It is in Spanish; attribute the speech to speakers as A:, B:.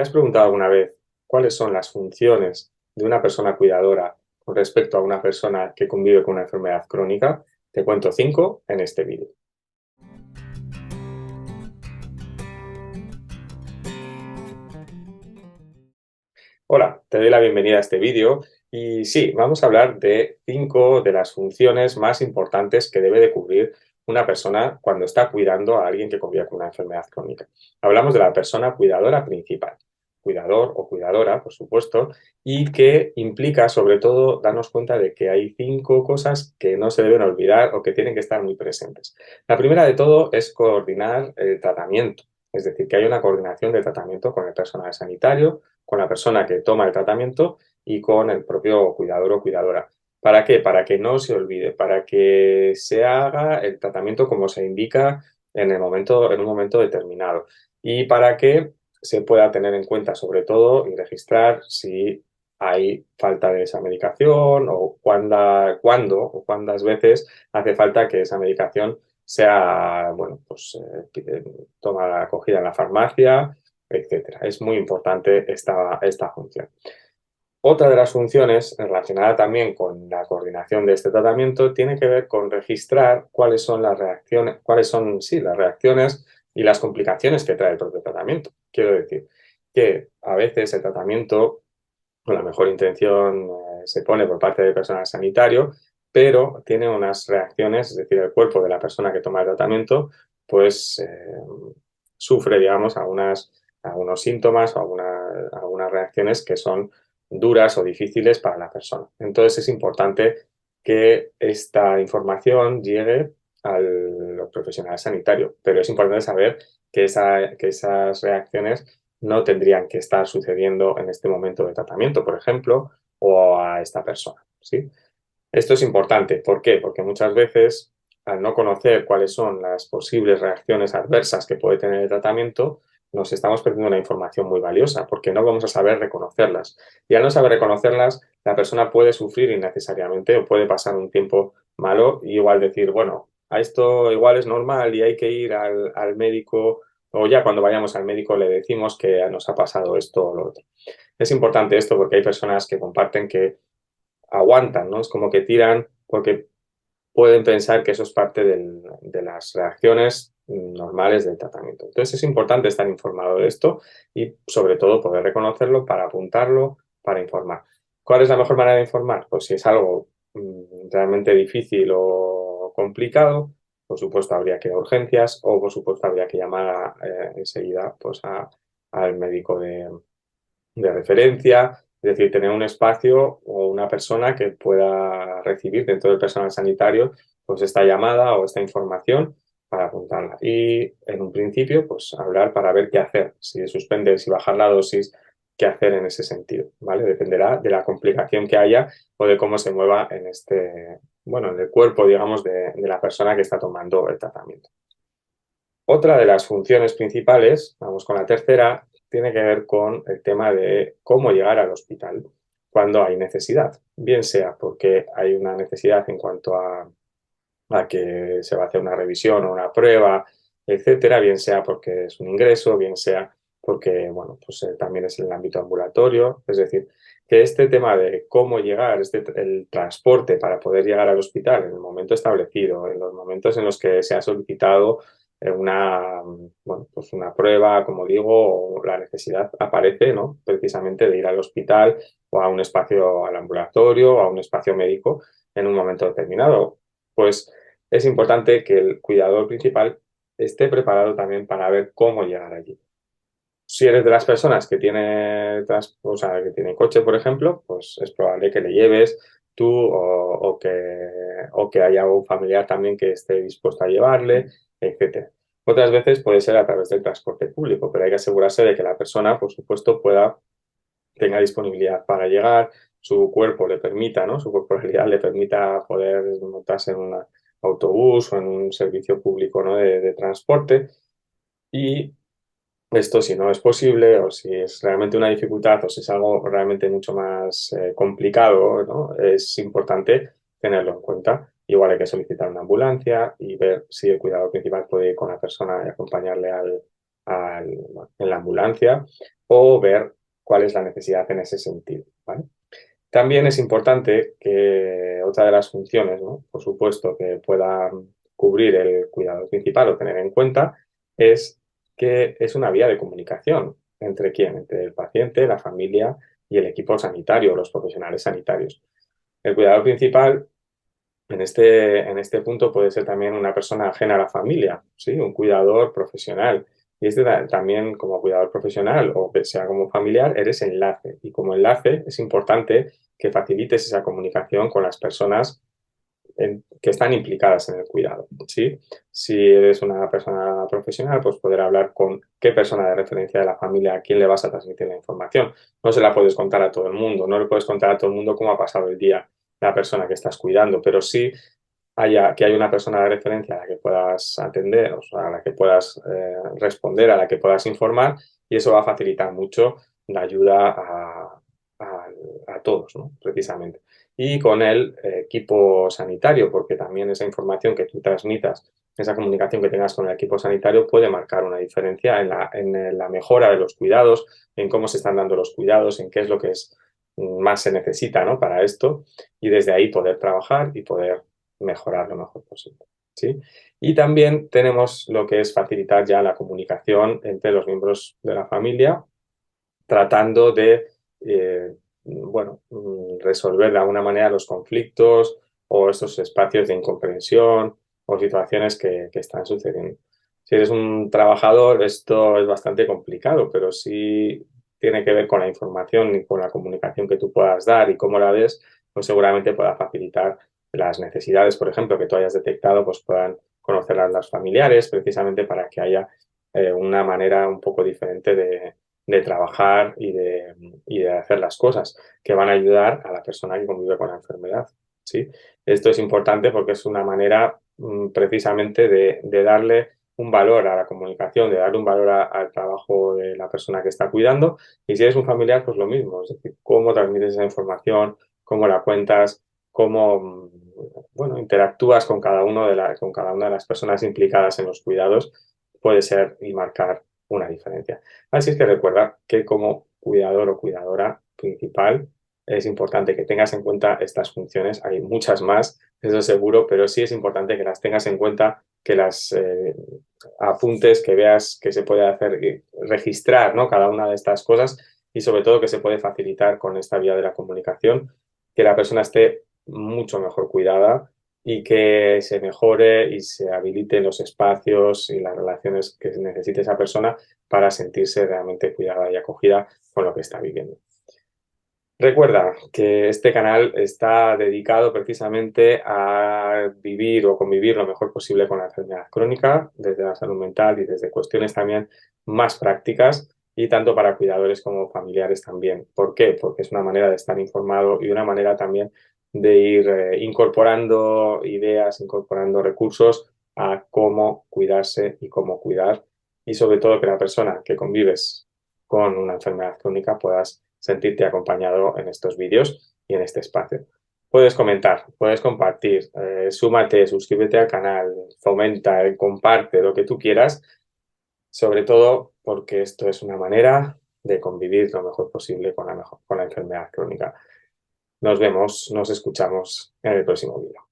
A: ¿Te has preguntado alguna vez cuáles son las funciones de una persona cuidadora con respecto a una persona que convive con una enfermedad crónica? Te cuento 5 en este vídeo. Hola, te doy la bienvenida a este vídeo y sí, vamos a hablar de 5 de las funciones más importantes que debe de cubrir una persona cuando está cuidando a alguien que convive con una enfermedad crónica. Hablamos de la persona cuidadora principal, cuidador o cuidadora, por supuesto, y que implica sobre todo darnos cuenta de que hay 5 cosas que no se deben olvidar o que tienen que estar muy presentes. La primera de todo es coordinar el tratamiento, es decir, que hay una coordinación de tratamiento con el personal sanitario, con la persona que toma el tratamiento y con el propio cuidador o cuidadora. ¿Para qué? Para que no se olvide, para que se haga el tratamiento como se indica en un momento determinado y para que se pueda tener en cuenta sobre todo y registrar si hay falta de esa medicación o cuándo o cuántas veces hace falta que esa medicación sea, bueno, pues toma acogida en la farmacia, etcétera. Es muy importante esta función. Otra de las funciones relacionada también con la coordinación de este tratamiento tiene que ver con registrar cuáles son las reacciones, sí, las reacciones y las complicaciones que trae el propio tratamiento. Quiero decir que a veces el tratamiento, con la mejor intención, se pone por parte del personal sanitario, pero tiene unas reacciones, es decir, el cuerpo de la persona que toma el tratamiento, pues sufre, digamos, algunos síntomas o algunas reacciones que son duras o difíciles para la persona. Entonces es importante que esta información llegue al profesional sanitario, pero es importante saber que esas reacciones no tendrían que estar sucediendo en este momento de tratamiento, por ejemplo, o a esta persona, ¿sí? Esto es importante. ¿Por qué? Porque muchas veces, al no conocer cuáles son las posibles reacciones adversas que puede tener el tratamiento, nos estamos perdiendo una información muy valiosa, porque no vamos a saber reconocerlas. Y al no saber reconocerlas, la persona puede sufrir innecesariamente o puede pasar un tiempo malo y igual decir, bueno, a esto igual es normal y hay que ir al médico, o ya cuando vayamos al médico le decimos que nos ha pasado esto o lo otro. Es importante esto porque hay personas que comparten que aguantan, ¿no? Es como que tiran porque pueden pensar que eso es parte de las reacciones normales del tratamiento. Entonces es importante estar informado de esto y sobre todo poder reconocerlo para apuntarlo, para informar. ¿Cuál es la mejor manera de informar? Pues si es algo realmente difícil o complicado, por supuesto habría que ir a urgencias o por supuesto habría que llamar enseguida pues, al médico de referencia, es decir, tener un espacio o una persona que pueda recibir dentro del personal sanitario pues esta llamada o esta información para apuntarla. Y en un principio, pues hablar para ver qué hacer, si suspender, si bajar la dosis, qué hacer en ese sentido, ¿vale? Dependerá de la complicación que haya o de cómo se mueva en bueno, en el cuerpo, digamos, de la persona que está tomando el tratamiento. Otra de las funciones principales, vamos con la tercera, tiene que ver con el tema de cómo llegar al hospital cuando hay necesidad, bien sea porque hay una necesidad en cuanto a que se va a hacer una revisión o una prueba, etcétera, bien sea porque es un ingreso, bien sea porque, bueno, pues también es en el ámbito ambulatorio, es decir, que este tema de cómo llegar, el transporte para poder llegar al hospital en el momento establecido, en los momentos en los que se ha solicitado bueno, pues una prueba, como digo, o la necesidad aparece, ¿no? Precisamente de ir al hospital o a un espacio, al ambulatorio o a un espacio médico en un momento determinado. Pues es importante que el cuidador principal esté preparado también para ver cómo llegar allí. Si eres de las personas que o sea, que tienen coche, por ejemplo, pues es probable que le lleves tú o que haya un familiar también que esté dispuesto a llevarle, etcétera. Otras veces puede ser a través del transporte público, pero hay que asegurarse de que la persona, por supuesto, tenga disponibilidad para llegar, su cuerpo le permita, ¿no? Su corporalidad le permita poder montarse en un autobús o en un servicio público, ¿no? de transporte. Y esto, si no es posible o si es realmente una dificultad o si es algo realmente mucho más complicado, ¿no? Es importante tenerlo en cuenta. Igual hay que solicitar una ambulancia y ver si el cuidador principal puede ir con la persona y acompañarle en la ambulancia o ver cuál es la necesidad en ese sentido, ¿vale? También es importante que otra de las funciones, ¿no?, por supuesto, que pueda cubrir el cuidado principal o tener en cuenta es que es una vía de comunicación. ¿Entre quién? Entre el paciente, la familia y el equipo sanitario, los profesionales sanitarios. El cuidador principal en este punto puede ser también una persona ajena a la familia, ¿sí? Un cuidador profesional. Y también como cuidador profesional o que sea como familiar, eres enlace. Y como enlace es importante que facilites esa comunicación con las personas que están implicadas en el cuidado, ¿sí? Si eres una persona profesional, pues poder hablar con qué persona de referencia de la familia, a quién le vas a transmitir la información. No se la puedes contar a todo el mundo, no le puedes contar a todo el mundo cómo ha pasado el día la persona que estás cuidando, pero sí que haya una persona de referencia a la que puedas atender, o sea, a la que puedas responder, a la que puedas informar, y eso va a facilitar mucho la ayuda a, a todos, ¿no?, precisamente. Y con el equipo sanitario, porque también esa información que tú transmitas, esa comunicación que tengas con el equipo sanitario puede marcar una diferencia en la mejora de los cuidados, en cómo se están dando los cuidados, en qué es lo que más se necesita, ¿no?, para esto, y desde ahí poder trabajar y poder mejorar lo mejor posible, ¿sí? Y también tenemos lo que es facilitar ya la comunicación entre los miembros de la familia, tratando de, bueno, resolver de alguna manera los conflictos o estos espacios de incomprensión o situaciones que están sucediendo. Si eres un trabajador, esto es bastante complicado, pero si tiene que ver con la información y con la comunicación que tú puedas dar y cómo la ves, pues seguramente pueda facilitar las necesidades, por ejemplo, que tú hayas detectado, pues puedan conocerlas las familiares, precisamente para que haya una manera un poco diferente de trabajar y de hacer las cosas que van a ayudar a la persona que convive con la enfermedad, ¿sí? Esto es importante porque es una manera precisamente de darle un valor a la comunicación, de darle un valor al trabajo de la persona que está cuidando. Y si eres un familiar, pues lo mismo, es decir, cómo transmites esa información, cómo la cuentas, cómo bueno, interactúas con cada una de las personas implicadas en los cuidados, puede ser y marcar una diferencia. Así es que recuerda que como cuidador o cuidadora principal es importante que tengas en cuenta estas funciones. Hay muchas más, eso seguro, pero sí es importante que las tengas en cuenta, que las apuntes, que veas que se puede hacer, registrar, ¿no?, cada una de estas cosas, y sobre todo que se puede facilitar con esta vía de la comunicación, que la persona esté mucho mejor cuidada y que se mejore y se habiliten los espacios y las relaciones que necesite esa persona para sentirse realmente cuidada y acogida con lo que está viviendo. Recuerda que este canal está dedicado precisamente a vivir o convivir lo mejor posible con la enfermedad crónica, desde la salud mental y desde cuestiones también más prácticas, y tanto para cuidadores como familiares también. ¿Por qué? Porque es una manera de estar informado y una manera también de ir incorporando ideas, incorporando recursos a cómo cuidarse y cómo cuidar, y sobre todo que la persona que convives con una enfermedad crónica puedas sentirte acompañado en estos vídeos y en este espacio. Puedes comentar, puedes compartir, súmate, suscríbete al canal, fomenta, comparte lo que tú quieras, sobre todo porque esto es una manera de convivir lo mejor posible con la enfermedad crónica. Nos vemos, nos escuchamos en el próximo vídeo.